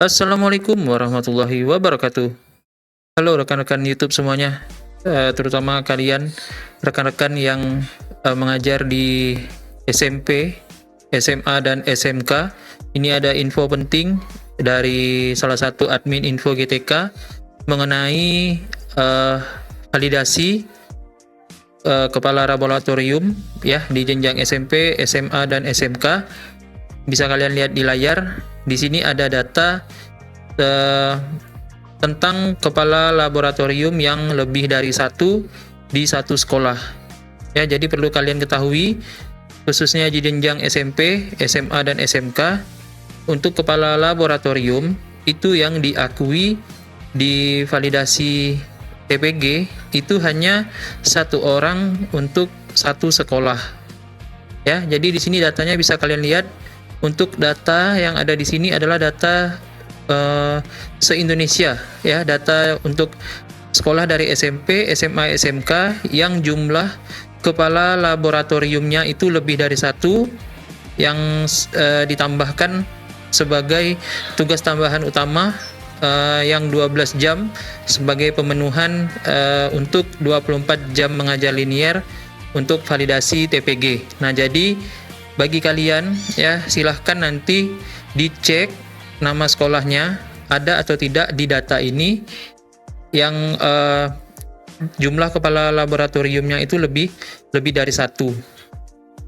Assalamualaikum warahmatullahi wabarakatuh. Halo rekan-rekan YouTube semuanya, terutama kalian rekan-rekan yang mengajar di SMP, SMA, dan SMK. Ini ada info penting dari salah satu admin info GTK mengenai validasi kepala laboratorium ya di jenjang SMP, SMA, dan SMK. Bisa kalian lihat di layar. Di sini ada data tentang kepala laboratorium yang lebih dari satu di satu sekolah. Ya, jadi perlu kalian ketahui, khususnya di jenjang SMP, SMA, dan SMK, untuk kepala laboratorium itu yang diakui di validasi TPG itu hanya satu orang untuk satu sekolah. Ya, jadi di sini datanya bisa kalian lihat. Untuk data yang ada di sini adalah data se-Indonesia, ya, data untuk sekolah dari SMP, SMA, SMK yang jumlah kepala laboratoriumnya itu lebih dari satu, yang ditambahkan sebagai tugas tambahan utama yang 12 jam sebagai pemenuhan untuk 24 jam mengajar linear untuk validasi TPG. Nah, jadi bagi kalian ya, silahkan nanti dicek nama sekolahnya ada atau tidak di data ini yang jumlah kepala laboratoriumnya itu lebih dari satu.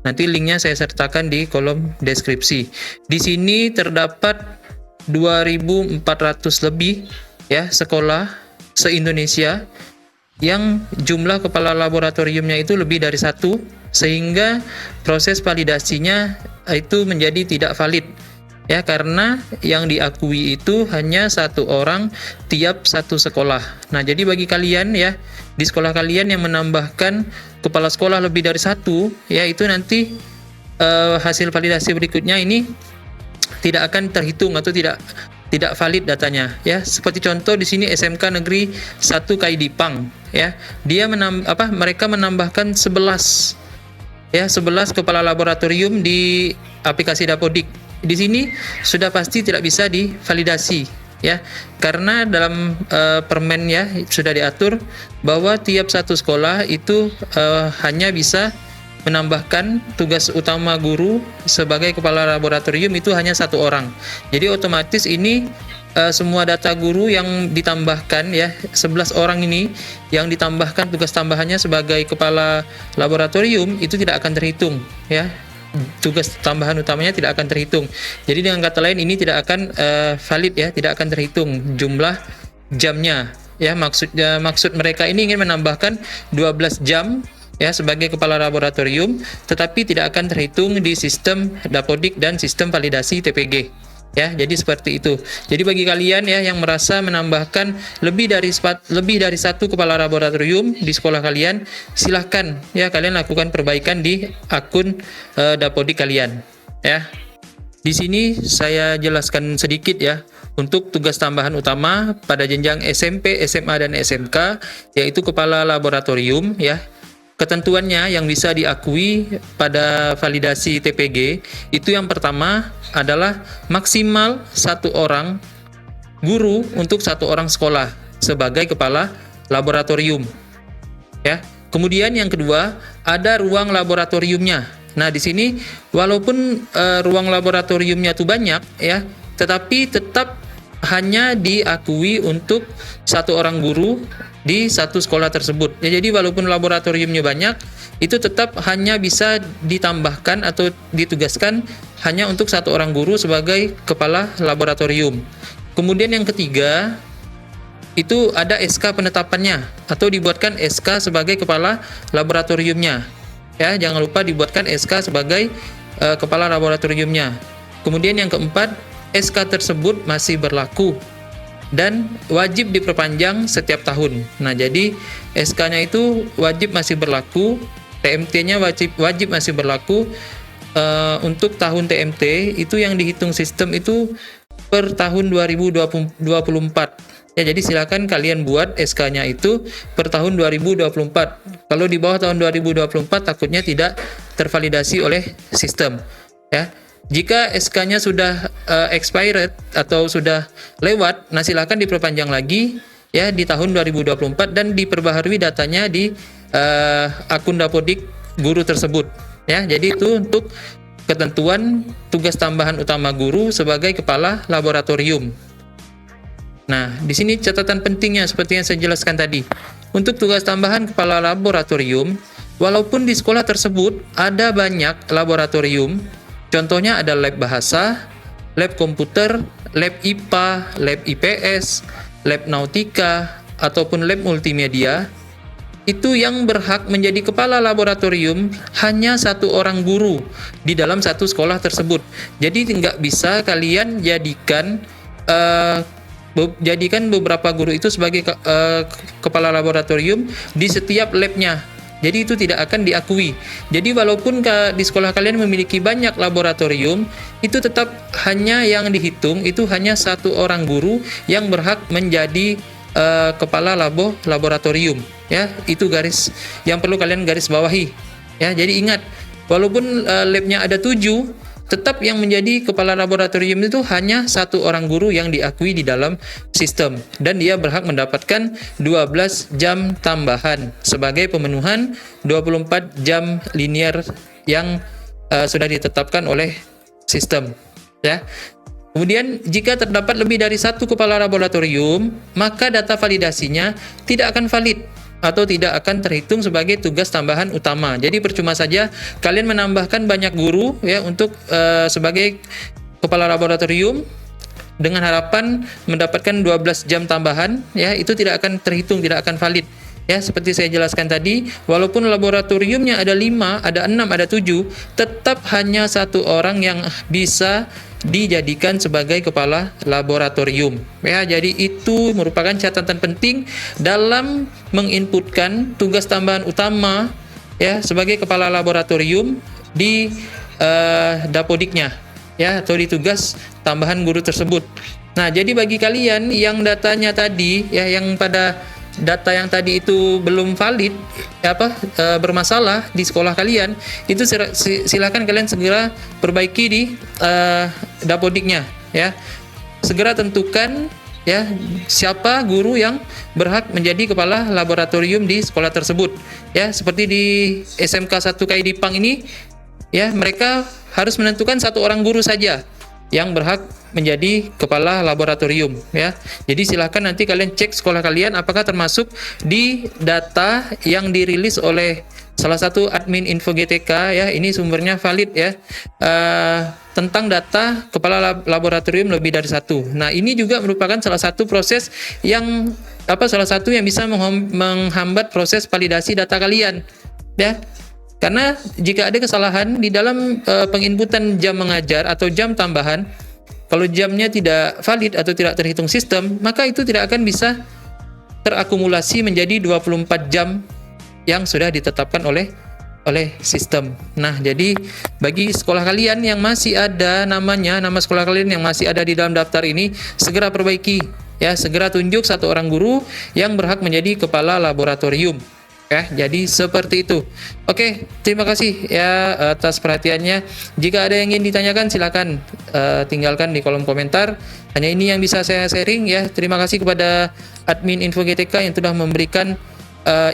Nanti linknya saya sertakan di kolom deskripsi. Di sini terdapat 2.400 lebih ya sekolah se-Indonesia yang jumlah kepala laboratoriumnya itu lebih dari satu, sehingga proses validasinya itu menjadi tidak valid ya, karena yang diakui itu hanya satu orang tiap satu sekolah. Nah, jadi bagi kalian ya di sekolah kalian yang menambahkan kepala sekolah lebih dari satu, ya itu nanti hasil validasi berikutnya ini tidak akan terhitung atau tidak valid datanya ya. Seperti contoh di sini SMK Negeri 1 Kaidipang ya. Dia mereka menambahkan 11 ya, 11 kepala laboratorium di aplikasi Dapodik. Di sini sudah pasti tidak bisa divalidasi ya. Karena dalam permen ya sudah diatur bahwa tiap satu sekolah itu hanya bisa menambahkan tugas utama guru sebagai kepala laboratorium itu hanya satu orang. Jadi otomatis ini semua data guru yang ditambahkan ya, 11 orang ini yang ditambahkan tugas tambahannya sebagai kepala laboratorium itu tidak akan terhitung ya. Tugas tambahan utamanya tidak akan terhitung. Jadi dengan kata lain ini tidak akan valid ya, tidak akan terhitung jumlah jamnya ya. Maksud mereka ini ingin menambahkan 12 jam ya sebagai kepala laboratorium, tetapi tidak akan terhitung di sistem Dapodik dan sistem validasi TPG ya. Jadi seperti itu. Jadi bagi kalian ya yang merasa menambahkan lebih dari satu kepala laboratorium di sekolah kalian, silahkan ya kalian lakukan perbaikan di akun Dapodik kalian ya. Di sini saya jelaskan sedikit ya untuk tugas tambahan utama pada jenjang SMP, SMA, dan SMK, yaitu kepala laboratorium ya. Ketentuannya yang bisa diakui pada validasi TPG itu yang pertama adalah maksimal satu orang guru untuk satu orang sekolah sebagai kepala laboratorium ya. Kemudian yang kedua ada ruang laboratoriumnya. Nah, di sini walaupun ruang laboratoriumnya itu banyak ya, tetapi tetap hanya diakui untuk satu orang guru di satu sekolah tersebut. Ya, jadi walaupun laboratoriumnya banyak, itu tetap hanya bisa ditambahkan atau ditugaskan hanya untuk satu orang guru sebagai kepala laboratorium. Kemudian yang ketiga, itu ada SK penetapannya atau dibuatkan SK sebagai kepala laboratoriumnya. Ya, jangan lupa dibuatkan SK sebagai kepala laboratoriumnya. Kemudian yang keempat, SK tersebut masih berlaku dan wajib diperpanjang setiap tahun. Nah, jadi SK-nya itu wajib masih berlaku, TMT-nya wajib masih berlaku. Untuk tahun TMT itu yang dihitung sistem itu per tahun 2024. Ya, jadi silakan kalian buat SK-nya itu per tahun 2024. Kalau di bawah tahun 2024 takutnya tidak tervalidasi oleh sistem. Ya. Jika SK-nya sudah expired atau sudah lewat, nah silakan diperpanjang lagi ya di tahun 2024 dan diperbaharui datanya di akun Dapodik guru tersebut ya. Jadi itu untuk ketentuan tugas tambahan utama guru sebagai kepala laboratorium. Nah, di sini catatan pentingnya seperti yang saya jelaskan tadi. Untuk tugas tambahan kepala laboratorium, walaupun di sekolah tersebut ada banyak laboratorium, contohnya ada lab bahasa, lab komputer, lab IPA, lab IPS, lab nautika, ataupun lab multimedia, itu yang berhak menjadi kepala laboratorium hanya satu orang guru di dalam satu sekolah tersebut. Jadi nggak bisa kalian jadikan beberapa guru itu sebagai kepala laboratorium di setiap labnya. Jadi itu tidak akan diakui. Jadi walaupun di sekolah kalian memiliki banyak laboratorium, itu tetap hanya yang dihitung itu hanya satu orang guru yang berhak menjadi kepala laboratorium. Ya, itu garis yang perlu kalian garis bawahi. Ya, jadi ingat, walaupun labnya ada 7, tetap yang menjadi kepala laboratorium itu hanya satu orang guru yang diakui di dalam sistem, dan dia berhak mendapatkan 12 jam tambahan sebagai pemenuhan 24 jam linear yang sudah ditetapkan oleh sistem ya. Kemudian jika terdapat lebih dari satu kepala laboratorium, maka data validasinya tidak akan valid atau tidak akan terhitung sebagai tugas tambahan utama. Jadi percuma saja kalian menambahkan banyak guru ya untuk sebagai kepala laboratorium dengan harapan mendapatkan 12 jam tambahan ya, itu tidak akan terhitung, tidak akan valid. Ya, seperti saya jelaskan tadi, walaupun laboratoriumnya ada 5, ada 6, ada 7, tetap hanya satu orang yang bisa dijadikan sebagai kepala laboratorium. Ya, jadi itu merupakan catatan penting dalam menginputkan tugas tambahan utama ya sebagai kepala laboratorium di Dapodiknya ya, atau di tugas tambahan guru tersebut. Nah, jadi bagi kalian yang datanya tadi ya, yang pada data yang tadi itu belum valid bermasalah di sekolah kalian, itu silakan kalian segera perbaiki di Dapodiknya ya. Segera tentukan ya siapa guru yang berhak menjadi kepala laboratorium di sekolah tersebut ya. Seperti di SMK 1 KID Pang ini ya, mereka harus menentukan satu orang guru saja yang berhak menjadi kepala laboratorium ya. Jadi silakan nanti kalian cek sekolah kalian apakah termasuk di data yang dirilis oleh salah satu admin Info GTK ya. Ini sumbernya valid ya, tentang data kepala laboratorium lebih dari satu. Nah, ini juga merupakan salah satu proses yang salah satu yang bisa menghambat proses validasi data kalian ya. Karena jika ada kesalahan di dalam penginputan jam mengajar atau jam tambahan, kalau jamnya tidak valid atau tidak terhitung sistem, maka itu tidak akan bisa terakumulasi menjadi 24 jam yang sudah ditetapkan oleh sistem. Nah, jadi bagi sekolah kalian yang masih ada nama sekolah kalian yang masih ada di dalam daftar ini, segera perbaiki ya, segera tunjuk satu orang guru yang berhak menjadi kepala laboratorium. Ya, jadi seperti itu. Oke, terima kasih ya atas perhatiannya. Jika ada yang ingin ditanyakan, silakan tinggalkan di kolom komentar. Hanya ini yang bisa saya sharing ya. Terima kasih kepada admin Info GTK yang telah memberikan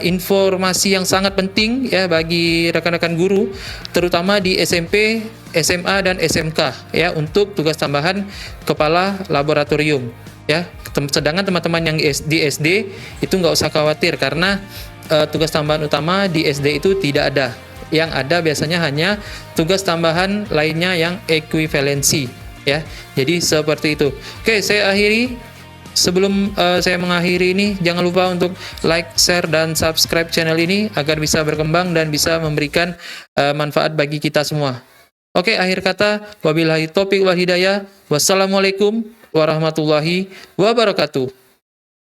informasi yang sangat penting ya bagi rekan-rekan guru, terutama di SMP, SMA dan SMK ya, untuk tugas tambahan kepala laboratorium ya. Sedangkan teman-teman yang di SD itu nggak usah khawatir, karena tugas tambahan utama di SD itu tidak ada. Yang ada biasanya hanya tugas tambahan lainnya yang ekuivalensi ya. Jadi seperti itu. Oke, saya akhiri. Sebelum saya mengakhiri ini, jangan lupa untuk like, share, dan subscribe channel ini agar bisa berkembang dan bisa memberikan manfaat bagi kita semua. Oke, akhir kata, wabillahi taufiq wal hidayah. Wassalamualaikum warahmatullahi wabarakatuh.